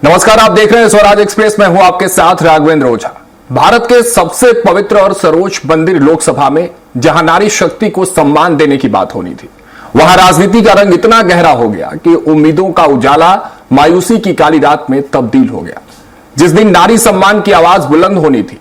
नमस्कार, आप देख रहे हैं स्वराज एक्सप्रेस। मैं हूं आपके साथ राघवेंद्र ओझा। भारत के सबसे पवित्र और सर्वोच्च मंदिर लोकसभा में जहां नारी शक्ति को सम्मान देने की बात होनी थी, वहां राजनीति का रंग इतना गहरा हो गया कि उम्मीदों का उजाला मायूसी की काली रात में तब्दील हो गया। जिस दिन नारी सम्मान की आवाज बुलंद होनी थी,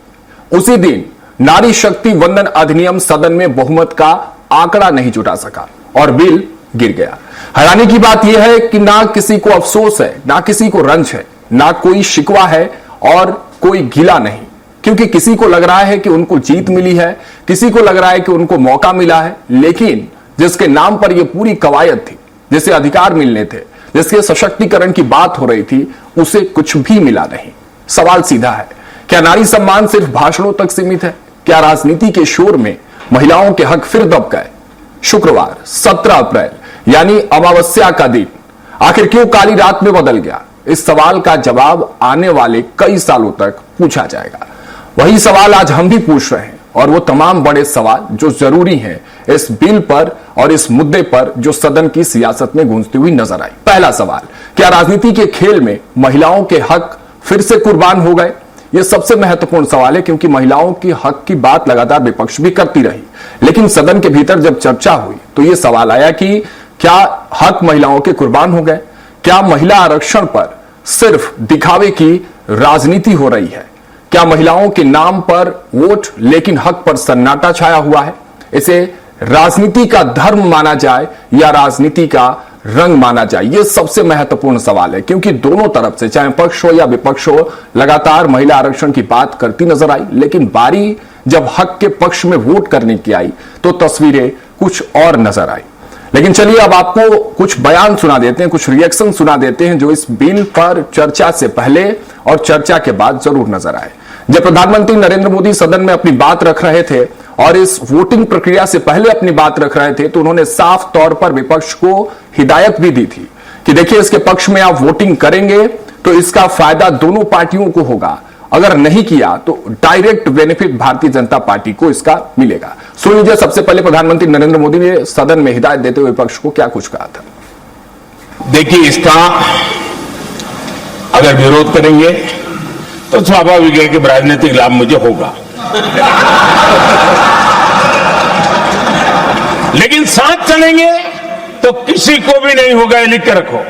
उसी दिन नारी शक्ति वंदन अधिनियम सदन में बहुमत का आंकड़ा नहीं जुटा सका और बिल गिर गया। हैरानी की बात यह है कि ना किसी को अफसोस है, ना किसी को रंज है, ना कोई शिकवा है और कोई गिला नहीं, क्योंकि किसी को लग रहा है कि उनको जीत मिली है, किसी को लग रहा है कि उनको मौका मिला है, लेकिन जिसके नाम पर यह पूरी कवायद थी, जिसे अधिकार मिलने थे, जिसके सशक्तिकरण की बात हो रही थी, उसे कुछ भी मिला नहीं। सवाल सीधा है, क्या नारी सम्मान सिर्फ भाषणों तक सीमित है? क्या राजनीति के शोर में महिलाओं के हक फिर दब गए? शुक्रवार 17 अप्रैल यानी अमावस्या का दिन आखिर क्यों काली रात में बदल गया? इस सवाल का जवाब आने वाले कई सालों तक पूछा जाएगा। वही सवाल आज हम भी पूछ रहे हैं, और वो तमाम बड़े सवाल जो जरूरी हैं इस बिल पर और इस मुद्दे पर जो सदन की सियासत में गूंजती हुई नजर आई। पहला सवाल, क्या राजनीति के खेल में महिलाओं के हक फिर से कुर्बान हो गए? यह सबसे महत्वपूर्ण सवाल है, क्योंकि महिलाओं की हक की बात लगातार विपक्ष भी करती रही, लेकिन सदन के भीतर जब चर्चा हुई तो यह सवाल आया कि क्या हक महिलाओं के कुर्बान हो गए? क्या महिला आरक्षण पर सिर्फ दिखावे की राजनीति हो रही है? क्या महिलाओं के नाम पर वोट लेकिन हक पर सन्नाटा छाया हुआ है? इसे राजनीति का धर्म माना जाए या राजनीति का रंग माना जाए, यह सबसे महत्वपूर्ण सवाल है, क्योंकि दोनों तरफ से, चाहे पक्ष हो या विपक्ष हो, लगातार महिला आरक्षण की बात करती नजर आई, लेकिन बारी जब हक के पक्ष में वोट करने की आई तो तस्वीरें कुछ और नजर आई। लेकिन चलिए अब आपको कुछ बयान सुना देते हैं, कुछ रिएक्शन सुना देते हैं जो इस बिल पर चर्चा से पहले और चर्चा के बाद जरूर नजर आए। जब प्रधानमंत्री नरेंद्र मोदी सदन में अपनी बात रख रहे थे और इस वोटिंग प्रक्रिया से पहले अपनी बात रख रहे थे, तो उन्होंने साफ तौर पर विपक्ष को हिदायत भी दी थी कि देखिए, इसके पक्ष में आप वोटिंग करेंगे तो इसका फायदा दोनों पार्टियों को होगा, अगर नहीं किया तो direct benefit Bharatiya Janata party को इसका मिलेगा। सुन लीजिए सबसे पहले प्रधानमंत्री नरेंद्र मोदी ने सदन में हिदायत देते हुए विपक्ष को क्या कुछ कहा था। देखिए, इसका अगर विरोध करेंगे तो स्वाभाविक है कि राजनीतिक लाभ मुझे होगा, लेकिन साथ चलेंगे तो किसी को भी नहीं होगा, ये लिख के रखो,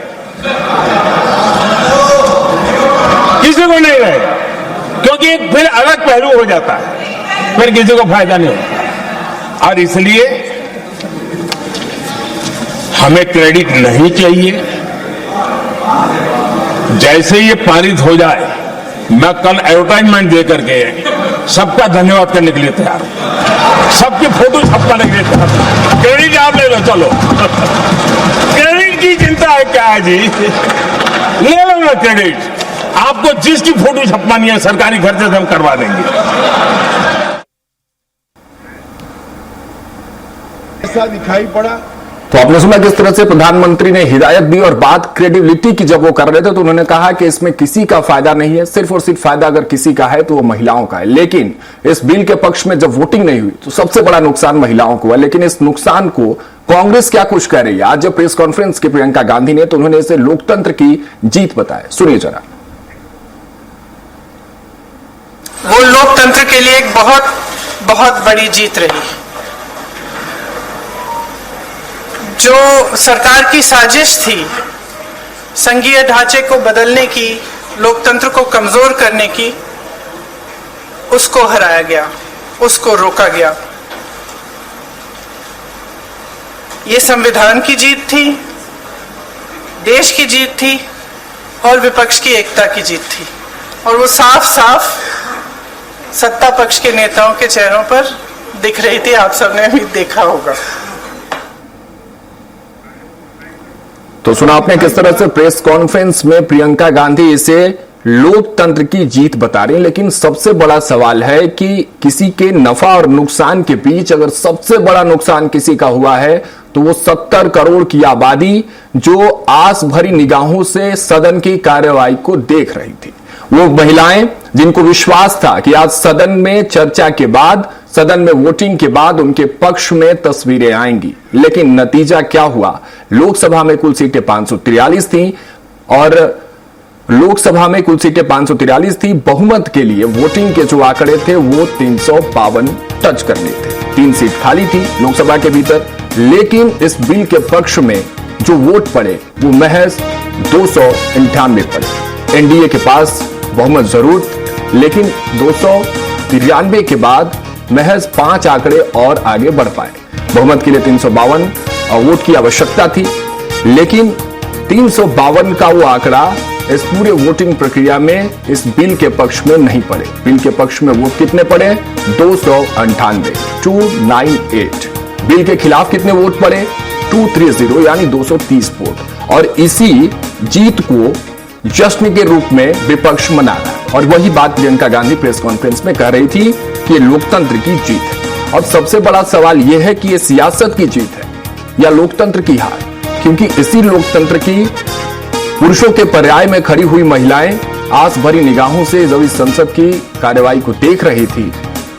किसी को नहीं रहेगा, क्योंकि फिर अलग पहलू हो जाता है, फिर किसी को फायदा नहीं होता। और इसलिए हमें क्रेडिट नहीं चाहिए। जैसे ये पारित हो जाए, मैं कल एडवर्टाइजमेंट दे करके सबका धन्यवाद करने के लिए तैयार हूं, सबकी फोटो छपवाने के लिए तैयार हूं। क्रेडिट आप ले लो, चलो क्रेडिट की चिंता है क्या है जी, ले लो ना क्रेडिट। आपको जिसकी फोटो छपवानी है सरकारी खर्चे से हम करवा देंगे। ऐसा दिखाई पड़ा। तो आपने सुना किस तरह से प्रधानमंत्री ने हिदायत दी, और बात क्रेडिबिलिटी की जब वो कर रहे थे तो उन्होंने कहा कि इसमें किसी का फायदा नहीं है, सिर्फ और सिर्फ फायदा अगर किसी का है तो वो महिलाओं का है। लेकिन इस बिल के पक्ष में जब वोटिंग नहीं हुई तो सबसे बड़ा नुकसान महिलाओं को है। लेकिन इस नुकसान को कांग्रेस क्या कुछ कह रही है? आज जब प्रेस कॉन्फ्रेंस की प्रियंका गांधी ने, तो उन्होंने इसे लोकतंत्र की जीत बताया। सुनिए जरा। वो लोकतंत्र के लिए एक बहुत बहुत बड़ी जीत रही। जो सरकार की साजिश थी संघीय ढांचे को बदलने की, लोकतंत्र को कमजोर करने की, उसको हराया गया, उसको रोका गया। ये संविधान की जीत थी, देश की जीत थी और विपक्ष की एकता की जीत थी, और वो साफ साफ सत्ता पक्ष के नेताओं के चेहरों पर दिख रही थी। आप सबने भी देखा होगा। तो सुना आपने किस तरह से प्रेस कॉन्फ्रेंस में प्रियंका गांधी इसे लोकतंत्र की जीत बता रही है। लेकिन सबसे बड़ा सवाल है कि किसी के नफा और नुकसान के बीच अगर सबसे बड़ा नुकसान किसी का हुआ है तो वो 70 करोड़ की आबादी जो आस भरी निगाहों से सदन की कार्यवाही को देख रही थी, वो महिलाएं जिनको विश्वास था कि आज सदन में चर्चा के बाद, सदन में वोटिंग के बाद उनके पक्ष में तस्वीरें आएंगी। लेकिन नतीजा क्या हुआ? लोकसभा में कुल सीटें 543 थी और लोकसभा में कुल सीटें 543 थी। बहुमत के लिए वोटिंग के जो आंकड़े थे वो 352 टच करने थे। 3 सीट खाली थी लोकसभा के भीतर, लेकिन इस बिल के पक्ष में जो वोट पड़े वो महज 298 पड़े। एनडीए के पास बहुमत जरूर, लेकिन 293 के बाद महज 5 आंकड़े और आगे बढ़ पाए। बहुमत के लिए 352 वोट की आवश्यकता थी, लेकिन 352 का वो आंकड़ा इस पूरे वोटिंग प्रक्रिया में इस बिल के पक्ष में नहीं पड़े। बिल के पक्ष में वोट कितने पड़े? 298। बिल के खिलाफ कितने वोट पड़े? 230 यानी 230 वोट। और इसी जीत को जश्न के रूप में विपक्ष मना रहा है। और वही बात प्रियंका गांधी प्रेस कॉन्फ्रेंस में कह रही थी कि ये लोकतंत्र की जीत है। और सबसे बड़ा सवाल यह है कि ये सियासत की जीत है या लोकतंत्र की हार, क्योंकि इसी लोकतंत्र की पुरुषों के पर्याय में खड़ी हुई महिलाएं आस भरी निगाहों से जब इस संसद की कार्यवाही को देख रही थी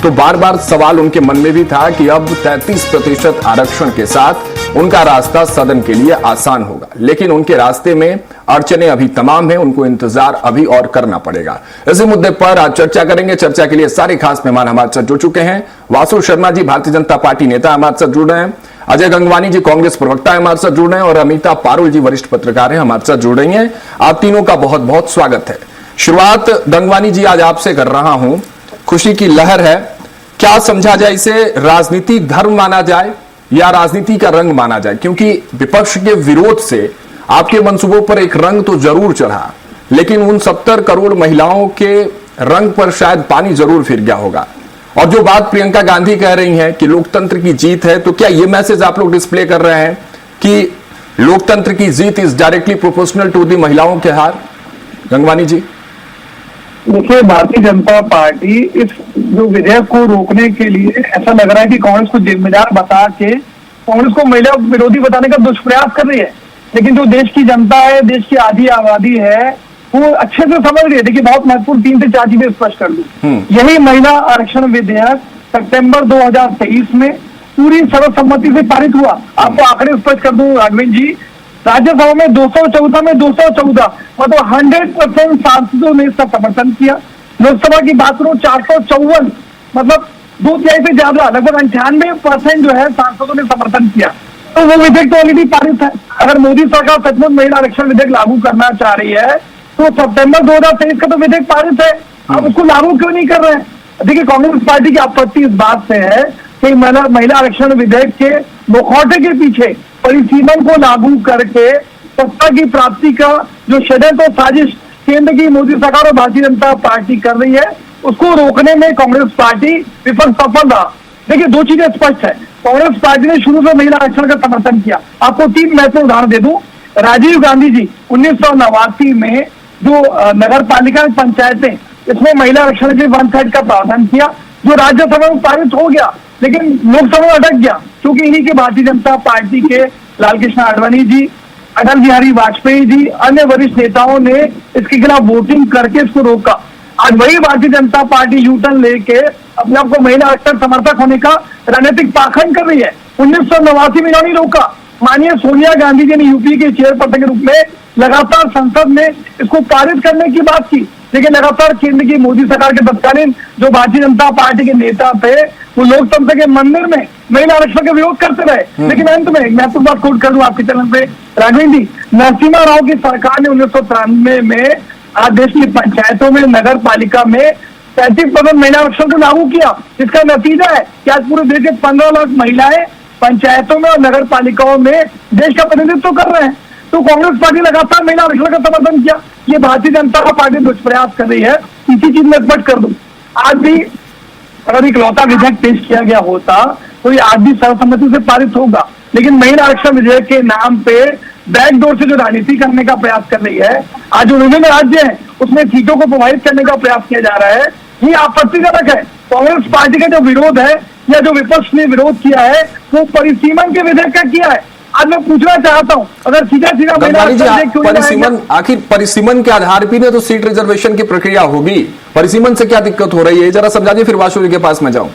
तो बार बार सवाल उनके मन में भी था कि अब 33% आरक्षण के साथ उनका रास्ता सदन के लिए आसान होगा, लेकिन उनके रास्ते में अड़चने अभी तमाम हैं, उनको इंतजार अभी और करना पड़ेगा। इसी मुद्दे पर आज चर्चा करेंगे। चर्चा के लिए सारे खास मेहमान हमारे साथ जुड़ चुके हैं। वासु शर्मा जी भारतीय जनता पार्टी नेता हमारे साथ जुड़ रहे हैं, अजय गंगवानी जी कांग्रेस प्रवक्ता हमारे साथ जुड़ रहे हैं और अमिता पारुल जी वरिष्ठ पत्रकार हैं हमारे साथ जुड़ रही हैं। आप तीनों का बहुत बहुत स्वागत है। शुरुआत गंगवानी जी आज आपसे कर रहा हूं। खुशी की लहर है, क्या समझा जाए इसे? राजनीतिक धर्म माना जाए या राजनीति का रंग माना जाए? क्योंकि विपक्ष के विरोध से आपके मंसूबों पर एक रंग तो जरूर चढ़ा, लेकिन उन 70 करोड़ महिलाओं के रंग पर शायद पानी जरूर फिर गया होगा। और जो बात प्रियंका गांधी कह रही हैं कि लोकतंत्र की जीत है, तो क्या यह मैसेज आप लोग डिस्प्ले कर रहे हैं कि लोकतंत्र की जीत is directly proportional to the महिलाओं के हार? गंगवानी जी। देखिए, भारतीय जनता पार्टी इस जो विधेयक को रोकने के लिए ऐसा लग रहा है कि कांग्रेस को जिम्मेदार बता के कांग्रेस को महिला विरोधी बताने का दुष्प्रयास कर रही है, लेकिन जो देश की जनता है, देश की आधी आबादी है, वो अच्छे से समझ रही है। देखिए, बहुत महत्वपूर्ण 3 से 4 चीजें स्पष्ट कर दूं। यही महिला आरक्षण विधेयक सितंबर 2023 में पूरी सर्वसम्मति से पारित हुआ। आपको आंकड़े स्पष्ट कर दूं राघवेंद्र जी, राज्यसभा में 214 में 214, मतलब 100% सांसदों ने इसका समर्थन किया। लोकसभा की बात करूं 454, मतलब 2/3 से ज्यादा, लगभग 98% जो है सांसदों ने समर्थन किया। तो वो विधेयक तो ऑलरेडी पारित है। अगर मोदी सरकार सचमुच महिला आरक्षण विधेयक लागू करना चाह रही है तो सितंबर 2023 का तो विधेयक पारित है, अब उसको लागू क्यों नहीं कर रहे हैं? देखिए, कांग्रेस पार्टी की आपत्ति इस बात से है कि महिला आरक्षण विधेयक के मुखौटे के पीछे परिसीमन को लागू करके सत्ता की प्राप्ति का जो षड्यंत्र और साजिश केंद्र की मोदी सरकार और भारतीय जनता पार्टी कर रही है, उसको रोकने में कांग्रेस पार्टी विफल सफल रहा। देखिए, 2 चीजें स्पष्ट है। कांग्रेस पार्टी ने शुरू से महिला आरक्षण का समर्थन किया। आपको 3 महत्वपूर्ण उदाहरण दे दूं। राजीव गांधी जी 1989 में जो नगर पालिका पंचायतें, इसमें महिला आरक्षण के 1/3 का प्रावधान किया, जो राज्यसभा में पारित हो गया, लेकिन लोकसभा में अटक गया, क्योंकि इन्हीं के भारतीय जनता पार्टी के लालकृष्ण आडवाणी जी, अटल बिहारी वाजपेयी जी, अन्य वरिष्ठ नेताओं ने इसके खिलाफ वोटिंग करके इसको रोका। आज वही भारतीय जनता पार्टी यूटर्न लेके अपने आप को महिला आरक्षण समर्थक होने का राजनीतिक पाखंड कर रही है। 1989 में इन्होंने रोका। माननीय सोनिया गांधी जी ने यूपी के चेयरपर्सन के रूप में लगातार संसद में इसको पारित करने की बात की, लेकिन लगातार केंद्र की मोदी सरकार के तत्कालीन जो भारतीय जनता पार्टी के नेता थे, वो लोकतंत्र के मंदिर में महिला आरक्षण का विरोध करते रहे। लेकिन अंत में मैं आपको बात कोट कर दूं आपके चैनल पे, राघवेंद्र जी, नरसिम्हा राव की सरकार ने 1993 में आज देश की पंचायतों में, नगर पालिका में 35% महिला आरक्षण को लागू किया, जिसका नतीजा है कि आज पूरे देश के 15 लाख महिलाएं पंचायतों में और नगर पालिकाओं में देश का प्रतिनिधित्व कर रहे हैं। तो कांग्रेस पार्टी लगातार महिला आरक्षण का समर्थन किया। ये भारतीय जनता पार्टी दुष्प्रयास कर रही है। इसी चीज में स्पष्ट कर दूं, आज भी अगर इकलौता विधेयक पेश किया गया होता तो ये आज भी सर्वसम्मति से पारित होगा, लेकिन महिला आरक्षण विधेयक के नाम पे बैकडोर से जो राजनीति करने का प्रयास कर रही है, आज जो विभिन्न राज्य हैं उसमें सीटों को प्रभावित करने का प्रयास किया जा रहा है, ये आपत्तिजनक है। कांग्रेस पार्टी का जो विरोध है या जो विपक्ष ने विरोध किया है वो परिसीमन के विधेयक का किया है। आज मैं पूछना चाहता हूं, अगर सीधा आखिर परिसीमन के आधार पर तो सीट रिजर्वेशन की प्रक्रिया होगी, परिसीमन से क्या दिक्कत हो रही है, जरा समझाइए, फिर वासु जी के पास में जाऊं।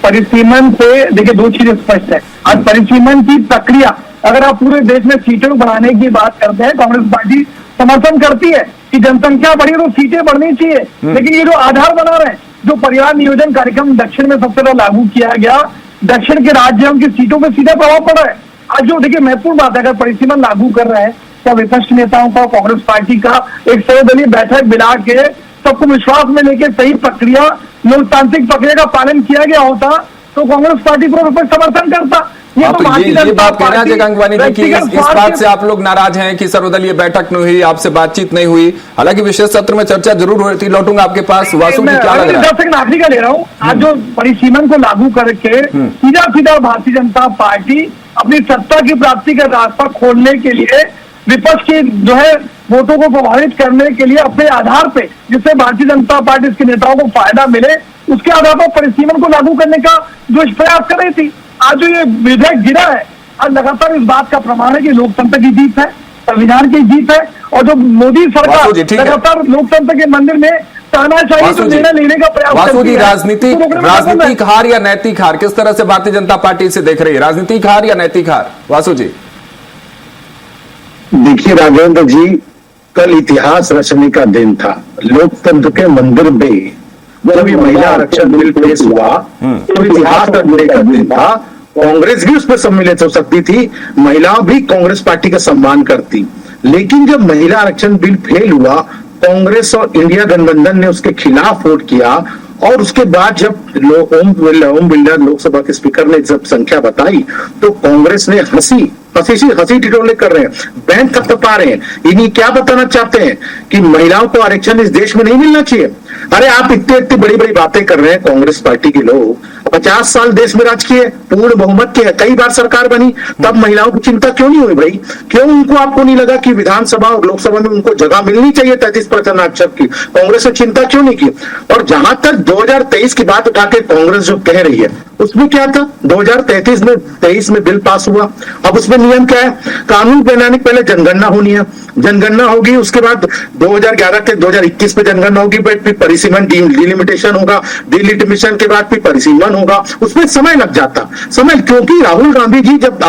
परिसीमन से देखिए 2 चीजें स्पष्ट है। आज परिसीमन की प्रक्रिया, अगर आप पूरे देश में सीटों बढ़ाने की बात करते हैं, कांग्रेस पार्टी समर्थन करती है, कि जनसंख्या बढ़ी तो सीटें बढ़नी चाहिए, लेकिन ये जो आधार बना रहे हैं, जो परिवार नियोजन कार्यक्रम दक्षिण में सबसे पहले लागू किया गया, दक्षिण के राज्यों की सीटों पर सीधा प्रभाव पड़ रहा है। आज जो देखिए महत्वपूर्ण बात है, अगर परिसीमन लागू कर रहे हैं तो विपक्ष नेताओं का, कांग्रेस पार्टी का एक सर्वदलीय बैठक बिना के सबको विश्वास में लेके सही प्रक्रिया, लोकतांत्रिक प्रक्रिया का पालन किया गया होता तो कांग्रेस पार्टी को विपक्ष समर्थन करता। तो ये बात कहना है गंगवानी जी कि इस बात से आप लोग नाराज हैं कि सर्वदलीय बैठक नहीं हुई, आपसे बातचीत नहीं हुई। हालांकि विशेष सत्र में चर्चा जरूर हुई थी। लौटूंगा आपके पास। वासु जी क्या लग रहा है? 10 आखिरी का ले रहा हूँ। आज जो परिसीमन को लागू करके सीधा भारतीय जनता पार्टी अपनी सत्ता की प्राप्ति का रास्ता खोलने के लिए, विपक्ष की जो है वोटों को प्रभावित करने के लिए अपने आधार पे, जिससे भारतीय जनता पार्टी इसके नेताओं को फायदा मिले, उसके आधार पर परिसीमन को लागू करने का जो प्रयास कर रही थी। आज जो ये विधेयक गिरा है, आज लगातार इस बात का प्रमाण है कि लोकतंत्र की जीत है, संविधान की जीत है। और जो मोदी सरकार लगातार लोकतंत्र के मंदिर में तानाशाही को निर्णय लेने का प्रयास वासु जी, राजनीतिक हार या नैतिक हार, किस तरह से भारतीय जनता पार्टी इसे देख रही है? राजनीतिक हार या नैतिक हार? वासु जी देखिए राघवेंद्र जी, कल इतिहास रचने का दिन था। लोकतंत्र के मंदिर में जब ये महिला आरक्षण बिल पेश हुआ तो इतिहास रचने का दिन था। कांग्रेस भी उस पर सम्मिलित हो सकती थी, महिलाओं भी कांग्रेस पार्टी का सम्मान करती, लेकिन जब महिला आरक्षण बिल फेल हुआ, कांग्रेस और इंडिया गठबंधन ने उसके खिलाफ वोट किया। और उसके बाद जब ओम बिरला लोकसभा के स्पीकर ने जब संख्या बताई तो कांग्रेस ने हंसी टिटोले कर रहे हैं, बैंक थपथपा रहे हैं। इन्हीं क्या बताना चाहते हैं कि महिलाओं को आरक्षण इस देश में नहीं मिलना चाहिए? अरे आप इतनी बड़ी बड़ी बातें कर रहे हैं कांग्रेस पार्टी के लोग। 50 साल देश में राज किए, पूर्ण बहुमत के, कई बार सरकार बनी, तब महिलाओं की चिंता क्यों नहीं हुई भाई? क्यों उनको, आपको नहीं लगा कि विधानसभा और लोकसभा में उनको जगह मिलनी चाहिए 33% आरक्षण की? कांग्रेस ने चिंता क्यों नहीं की? और जहां तक 2023 की बात उठा के कांग्रेस जो कह रही है, उसमें क्या था? 2023 में बिल पास हुआ। अब उसमें नियम क्या है? कानून बनाने के पहले जनगणना होनी है, जनगणना होगी, उसके बाद 2011 के 2021 में जनगणना होगी, फिर परिसीमन डिलिमिटेशन होगा, डिलिमिटेशन के बाद फिर परिसीमन होगा। उसमें समय लग जाता, समय, क्योंकि राहुल गांधी जी जब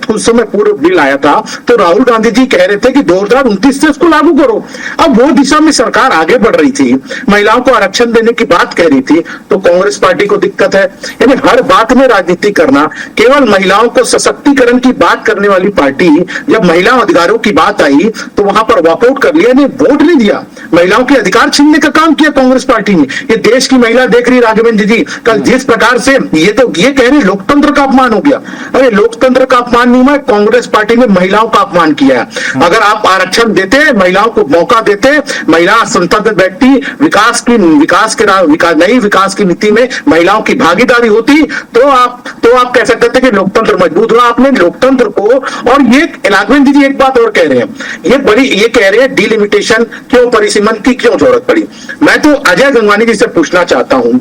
उस समय पूरा बिल आया था तो राहुल गांधी जी कह रहे थे कि 2029 से उसको लागू करो। अब वो दिशा में सरकार आगे बढ़ रही थी, महिलाओं को आरक्षण देने की बात कह रही थी, तो कांग्रेस पार्टी को दिक्कत है। यानी हर बात में राजनीति करना, केवल महिलाओं को सशक्तिकरण की बात करने वाली पार्टी जब महिला अधिकारों की बात आई तो वहां पर वॉकआउट कर लिया, वोट नहीं दिया, महिलाओं के अधिकार छीनने का काम किया कांग्रेस पार्टी ने। ये देश की महिला देख रही राघवेंद्र जी, कल जिस प्रकार से ये कह रहे लोकतंत्र का अपमान हो गया। अरे लोकतंत्र का अपमान नहीं हुआ, कांग्रेस पार्टी ने महिलाओं का अपमान किया है। अगर आप आरक्षण देते, महिलाओं को मौका देते, महिला संसद बैठती, नई विकास की नीति में महिलाओं की भागीदारी होती, तो आप कह सकते थे कि लोकतंत्र मजबूत हुआ। आपने लोकतंत्र को, और ये राघवेंद्र जी एक बात और कह रहे हैं, ये कह रहे हैं डिलिमिटेशन क्यों, परिसीमन की क्यों जरूरत पड़ी? मैं तो अजय गंगवानी जी से पूछना चाहता हूं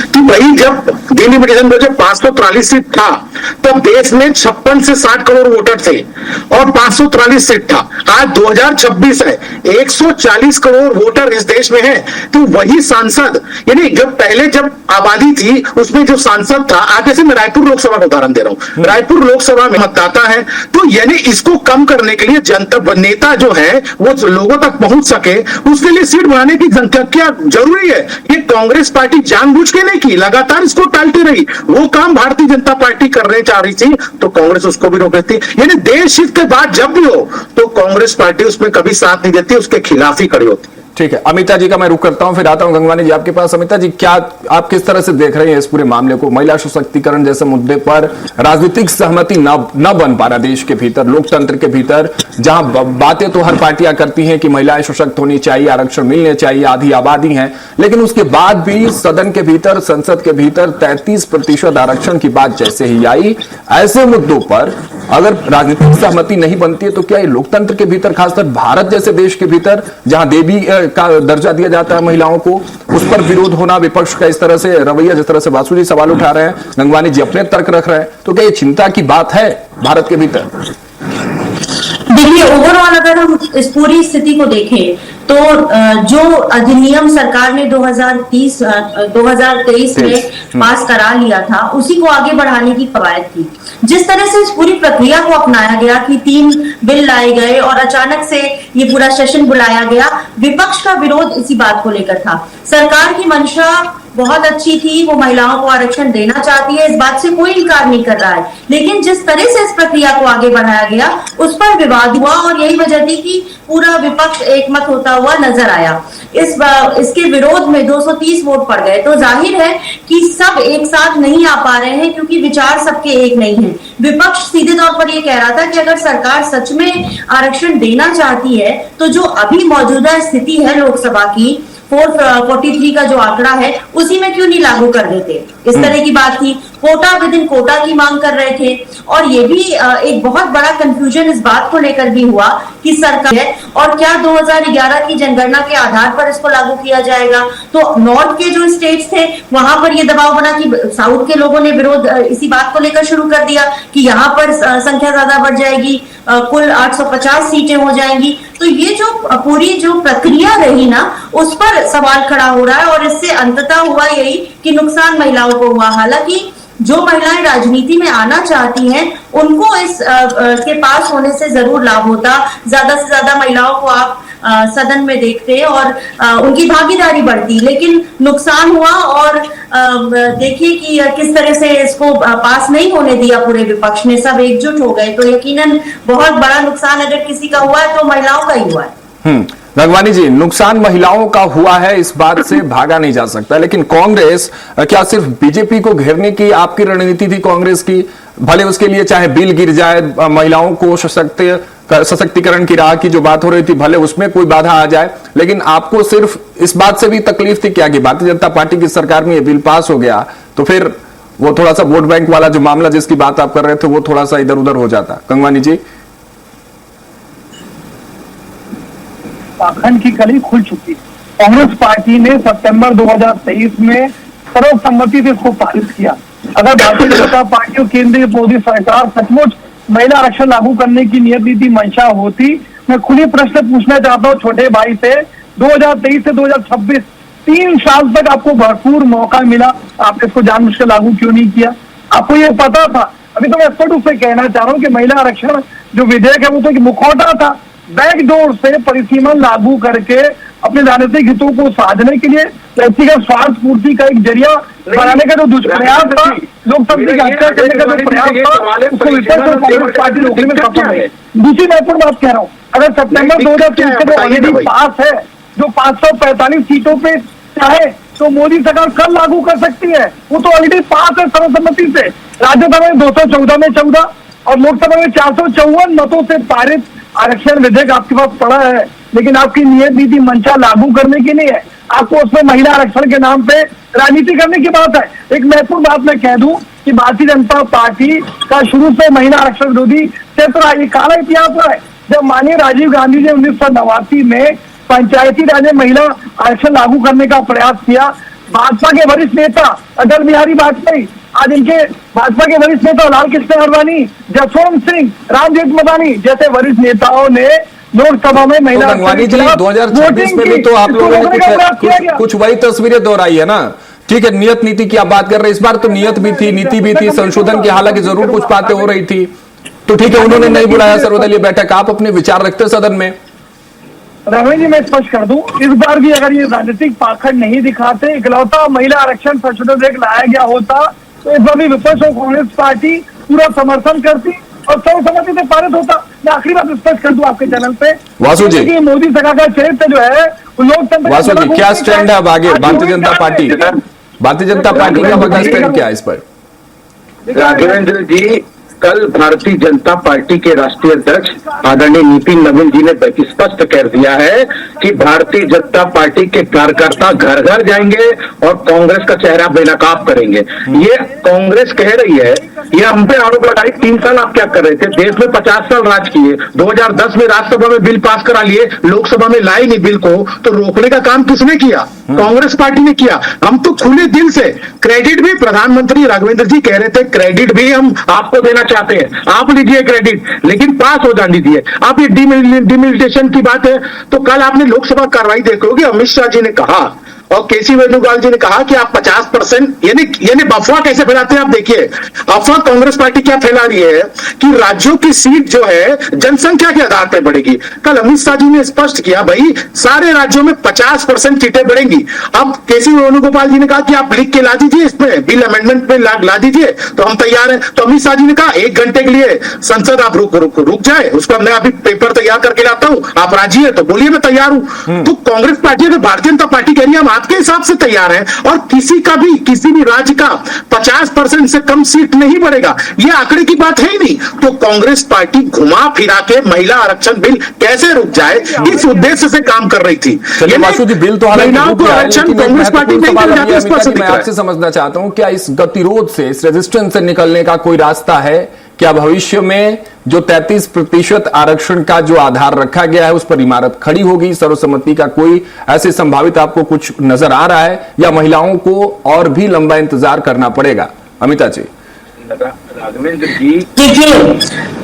कि भाई जब डिलिमिटेशन में जब 543 सीट था तब देश में 56 से 60 करोड़ वोटर थे और 543 सीट था। आज 2026 है, 140 करोड़ वोटर इस देश में है। तो वही सांसद, यानी जब आबादी थी उसमें जो सांसद था, आज जैसे मैं रायपुर लोकसभा का उदाहरण दे रहा हूं, रायपुर लोकसभा में मतदाता है, तो यानी इसको कम करने के लिए जनता नेता जो है वो लोगों तक पहुंच सके, उसके लिए सीट बढ़ाने की संख्या जरूरी है। ये कांग्रेस पार्टी जानबूझ के नहीं की, लगातार इसको टालती रही। वो काम भारतीय जनता पार्टी करने चाह रही थी तो कांग्रेस उसको भी रोक देती। यानी देश हित के बाद जब भी हो तो कांग्रेस पार्टी उसमें कभी साथ नहीं देती, उसके खिलाफ ही खड़ी होती है। ठीक है, अमिता जी का मैं रुख करता हूं, फिर आता हूं गंगवानी जी आपके पास। अमिता जी, क्या आप किस तरह से देख रहे हैं इस पूरे मामले को? महिला सशक्तिकरण जैसे मुद्दे पर राजनीतिक सहमति न बन पा रहा देश के भीतर, लोकतंत्र के भीतर, जहां बातें तो हर पार्टियां करती हैं कि महिलाएं सशक्त होनी चाहिए, आरक्षण मिलने चाहिए, आधी आबादी है, लेकिन उसके बाद भी सदन के भीतर, संसद के भीतर 33% आरक्षण की बात जैसे ही आई, ऐसे मुद्दों पर अगर राजनीतिक सहमति नहीं बनती है तो क्या ये लोकतंत्र के भीतर, खासकर भारत जैसे देश के भीतर जहां देवी का दर्जा दिया जाता है महिलाओं को, उस पर विरोध होना, विपक्ष का इस तरह से रवैया, जिस तरह से वासु जी सवाल उठा रहे हैं, गंगवानी जी अपने तर्क रख रहे हैं, तो क्या ये चिंता की बात है भारत के भीतर? देखिए, ओवरऑल अगर हम इस पूरी स्थिति को देखें तो जो अधिनियम सरकार ने 2023 में पास करा लिया था, उसी को आगे बढ़ाने की कवायद थी। जिस तरह से इस पूरी प्रक्रिया को अपनाया गया कि 3 बिल लाए गए और अचानक से ये पूरा सेशन बुलाया गया, विपक्ष का विरोध इसी बात को लेकर था। सरकार की मंशा बहुत अच्छी थी, वो महिलाओं को आरक्षण देना चाहती है, इस बात से कोई इनकार नहीं कर रहा है, लेकिन जिस तरह से इस प्रक्रिया को आगे बढ़ाया गया उस पर विवाद हुआ और यही वजह थी कि पूरा विपक्ष एकमत होता हुआ नजर आया। इसके विरोध में 230 वोट पड़ गए, तो जाहिर है कि सब एक साथ नहीं आ पा रहे हैं क्योंकि विचार सबके एक नहीं है। विपक्ष सीधे तौर पर यह कह रहा था कि अगर सरकार सच में आरक्षण देना चाहती है तो जो अभी मौजूदा स्थिति है लोकसभा की 443 का जो आंकड़ा है उसी में क्यों नहीं लागू कर देते, इस तरह की बात थी। कोटा विद इन कोटा की मांग कर रहे थे और ये भी एक बहुत बड़ा कंफ्यूजन इस बात को लेकर भी हुआ कि सरकार है और क्या 2011 की जनगणना के आधार पर इसको लागू किया जाएगा। तो नॉर्थ के जो स्टेट्स थे वहां पर ये दबाव बना कि साउथ के लोगों ने विरोध इसी बात को लेकर शुरू कर दिया कि यहाँ पर संख्या ज्यादा बढ़ जाएगी, कुल 850 सीटें हो जाएंगी। तो ये जो पूरी जो प्रक्रिया रही ना उस पर सवाल खड़ा हो रहा है और इससे अंततः हुआ यही कि नुकसान महिलाओं को हुआ। हालांकि जो महिलाएं राजनीति में आना चाहती हैं उनको इस के पास होने से जरूर लाभ होता, ज्यादा से ज्यादा महिलाओं को आप सदन में देखते और उनकी भागीदारी बढ़ती, लेकिन नुकसान हुआ और देखिए कि किस तरह से इसको पास नहीं होने दिया पूरे विपक्ष ने, सब एकजुट हो गए। तो यकीनन बहुत बड़ा नुकसान अगर किसी का हुआ है तो महिलाओं का ही हुआ है। रघवानी जी, नुकसान महिलाओं का हुआ है, इस बात से भागा नहीं जा सकता, लेकिन कांग्रेस क्या सिर्फ बीजेपी को घेरने की आपकी रणनीति थी कांग्रेस की? भले उसके लिए चाहे बिल गिर जाए, महिलाओं को सशक्तिकरण की राह की जो बात हो रही थी भले उसमें कोई बाधा आ जाए, लेकिन आपको सिर्फ इस बात से भी तकलीफ थी क्या कि भारतीय जनता पार्टी की सरकार में ये बिल पास हो गया तो फिर वो थोड़ा सा वोट बैंक वाला जो मामला जिसकी बात आप कर रहे थे वो थोड़ा सा इधर उधर हो जाता? गंगवानी जी, पाखंड की कली खुल चुकी है। कांग्रेस पार्टी ने सितंबर 2023 में सर्वसम्मति से इसको पारित किया। अगर भारतीय जनता पार्टी और केंद्रीय मोदी सरकार सचमुच महिला आरक्षण लागू करने की नियत नीति मंशा होती, मैं खुली प्रश्न पूछना चाहता हूँ छोटे भाई से, 2023 से 2026 3 साल तक आपको भरपूर मौका मिला, आपने इसको जानबूझ कर लागू क्यों नहीं किया? आपको ये पता था? अभी तो मैं स्पष्ट रूप से कहना चाह रहा हूँ कि महिला आरक्षण जो विधेयक है वो तो एक मुखौटा था, बैकडोर से परिसीमन लागू करके अपने राजनीतिक हितों को साधने के लिए व्यक्तिगत स्वार्थ पूर्ति का एक जरिया बनाने का जो दुष्प्रयास था, लोकतंत्र की हत्या करने का जो प्रयास था, उसको विपक्ष और कांग्रेस पार्टी रोकने में सफल है। दूसरी महत्वपूर्ण बात कह रहा हूँ, अगर सितंबर 2023 से जो ऑलरेडी पास है, जो 545 सीटों पे चाहे तो मोदी सरकार कल लागू कर सकती है, वो तो ऑलरेडी पास है सर्वसम्मति से। राज्यसभा में 214 में 14 और लोकसभा में 454 मतों से पारित आरक्षण विधेयक आपके पास पड़ा है, लेकिन आपकी नियत नीति मंशा लागू करने की नहीं है, आपको उसमें महिला आरक्षण के नाम पे राजनीति करने की बात है। एक महत्वपूर्ण बात मैं कह दूं कि भारतीय जनता पार्टी का शुरू से महिला आरक्षण विरोधी क्षेत्र रहा, ये काला इतिहास रहा है। जब माननीय राजीव गांधी ने 1989 में पंचायती राज में महिला आरक्षण लागू करने का प्रयास किया, भाजपा के वरिष्ठ नेता अटल बिहारी वाजपेयी, आज इनके भाजपा के वरिष्ठ नेता लाल कृष्ण आडवाणी, जसवंत सिंह, राम जेठमलानी जैसे वरिष्ठ नेताओं ने लोकसभा में महिला गंगवानी जी 2026 में भी तो आप लोगों ने कुछ वही तस्वीरें दोहराई है ना। ठीक है, नियत नीति की आप बात कर रहे हैं, इस बार तो नियत भी थी, नीति भी थी, संशोधन की हालांकि जरूर कुछ बातें हो रही थी, तो ठीक है उन्होंने नहीं बुलाया सर्वदलीय बैठक, आप अपने विचार रखते सदन में। रघुवीर जी मैं स्पष्ट कर दूं, इस बार भी अगर ये राजनीतिक पाखंड नहीं दिखाते, इकलौता महिला आरक्षण संशोधन विधेयक लाया गया होता तो इस बार भी विपक्ष और कांग्रेस पार्टी पूरा समर्थन करती और सर्वसम्मति से पारित होता। मैं आखिरी बात स्पष्ट कर दूं आपके चैनल पे, वासु जी, मोदी सरकार का चरित्र जो है वो लोकतंत्र, वासु जी क्या स्टैंड है अब आगे भारतीय जनता पार्टी का बड़ा स्टैंड क्या है इस पर? राघवेंद्र जी, कल भारतीय जनता पार्टी के राष्ट्रीय अध्यक्ष आदरणीय नितिन नवीन जी ने स्पष्ट कर दिया है कि भारतीय जनता पार्टी के कार्यकर्ता घर घर जाएंगे और कांग्रेस का चेहरा बेनकाब करेंगे। ये कांग्रेस कह रही है, ये हम पे आरोप लगाई 3 साल आप क्या कर रहे थे, देश में 50 साल राज किए, 2010 में राज्यसभा में बिल पास करा लिए, लोकसभा में लाए नहीं बिल को, तो रोकने का काम किसने किया? कांग्रेस पार्टी ने किया। हम तो खुले दिल से क्रेडिट भी, प्रधानमंत्री राघवेंद्र जी कह रहे थे क्रेडिट भी हम आपको देना चाहते हैं, आप लीजिए क्रेडिट, लेकिन पास हो जाने दीजिए। आप ये डिमिलिटेशन की बात है तो कल आपने लोकसभा कार्रवाई देखोगे, अमित शाह जी ने कहा और केसी वेणुगोपाल जी ने कहा कि आप 50% यानी अफवाह कैसे फैलाते हैं आप देखिए। अफवाह कांग्रेस पार्टी क्या फैला रही है कि राज्यों की सीट जो है जनसंख्या के आधार पर बढ़ेगी। कल अमित शाह जी ने स्पष्ट किया भाई सारे राज्यों में 50% सीटें बढ़ेंगी। अब केसी वेणुगोपाल जी ने कहा कि आप लिख के ला दीजिए, इसमें बिल अमेंडमेंट में ला दीजिए, तो हम तैयार हैं। तो अमित शाह जी ने कहा 1 घंटे के लिए संसद आप रुक जाए, उसका मैं अभी पेपर तैयार करके लाता हूं, आप राजी है तो बोलिए मैं तैयार हूं। तो कांग्रेस पार्टी अगर भारतीय जनता पार्टी कह रही है हम आपके हिसाब से तैयार हैं और किसी भी राज्य का 50% से कम सीट नहीं बढ़ेगा, ये आंकड़े की बात है ही नहीं। तो कांग्रेस पार्टी घुमा फिरा के महिला आरक्षण बिल कैसे रुक जाए इस उद्देश्य से काम कर रही थी। वासु जी, बिल तो महिलाओं को आरक्षण कांग्रेस पार्टी नहीं कर जाती, इस पर मैं आपसे समझना चाहता हूं क्या इस गतिरोध से, इस रेजिस्टेंस से निकलने का कोई रास्ता है? क्या भविष्य में जो 33% आरक्षण का जो आधार रखा गया है उस पर इमारत खड़ी होगी? सर्वसम्मति का कोई ऐसे संभावित आपको कुछ नजर आ रहा है या महिलाओं को और भी लंबा इंतजार करना पड़ेगा? अमिता जी। राघवेंद्र जी, देखिए,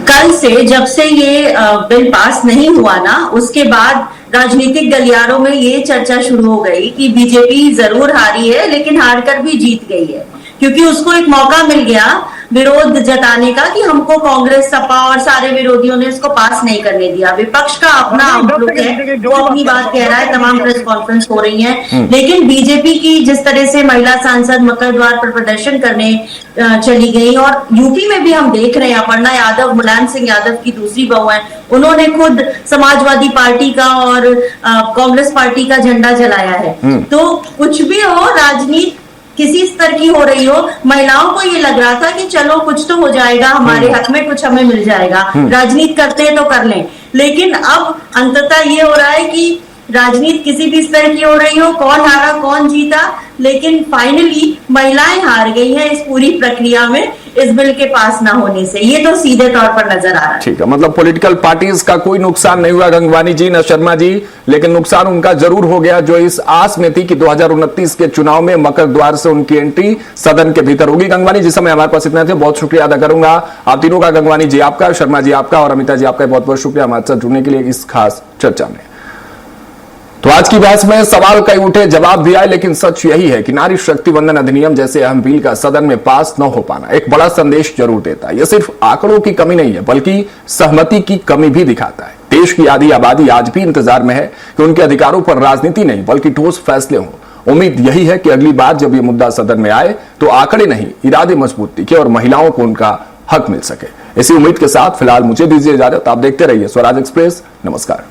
कल से जब से ये बिल पास नहीं हुआ ना, उसके बाद राजनीतिक गलियारों में ये चर्चा शुरू हो गई कि बीजेपी जरूर हारी है लेकिन हारकर भी जीत गई है, क्योंकि उसको एक मौका मिल गया विरोध जताने का कि हमको कांग्रेस, सपा और सारे विरोधियों ने इसको पास नहीं करने दिया। विपक्ष का अपना आउटलुक है, वो अपनी बात कह रहा है, तमाम प्रेस कॉन्फ्रेंस हो रही हैं, लेकिन बीजेपी की जिस तरह से महिला सांसद मकर द्वार पर प्रदर्शन करने चली गई, और यूपी में भी हम देख रहे हैं अपर्णा यादव, मुलायम सिंह यादव की दूसरी बहू है, उन्होंने खुद समाजवादी पार्टी का और कांग्रेस पार्टी का झंडा जलाया है। तो कुछ भी हो, राजनीति किसी स्तर की हो रही हो, महिलाओं को ये लग रहा था कि चलो कुछ तो हो जाएगा, हमारे हक में कुछ हमें मिल जाएगा, राजनीति करते हैं तो कर लें। लेकिन अब अंततः ये हो रहा है कि राजनीति किसी भी स्तर की हो रही हो, कौन हारा कौन जीता, लेकिन फाइनली महिलाएं हार गई हैं इस पूरी प्रक्रिया में, इस बिल के पास ना होने से। ये तो सीधे तौर पर नजर आ रहा है। ठीक है, मतलब पॉलिटिकल पार्टीज का कोई नुकसान नहीं हुआ गंगवानी जी, न शर्मा जी, लेकिन नुकसान उनका जरूर हो गया जो इस आस में थी कि 2029 के चुनाव में मकर द्वार से उनकी एंट्री सदन के भीतर होगी। गंगवानी जी, समय हमारे पास इतना थे, बहुत शुक्रिया अदा करूंगा आप तीनों का, गंगवानी जी आपका, शर्मा जी आपका और अमिता जी आपका बहुत बहुत शुक्रिया हमारे साथ जुड़ने के लिए इस खास चर्चा में। तो आज की बहस में सवाल कई उठे, जवाब भी आए, लेकिन सच यही है कि नारी शक्ति वंदन अधिनियम जैसे अहम बिल का सदन में पास न हो पाना एक बड़ा संदेश जरूर देता है। यह सिर्फ आंकड़ों की कमी नहीं है बल्कि सहमति की कमी भी दिखाता है। देश की आधी आबादी आज भी इंतजार में है कि उनके अधिकारों पर राजनीति नहीं बल्कि ठोस फैसले हों। उम्मीद यही है कि अगली बार जब यह मुद्दा सदन में आए तो आंकड़े नहीं, इरादे मजबूत दिखे और महिलाओं को उनका हक मिल सके। इसी उम्मीद के साथ फिलहाल मुझे दीजिए इजाजत। आप देखते रहिए स्वराज एक्सप्रेस। नमस्कार।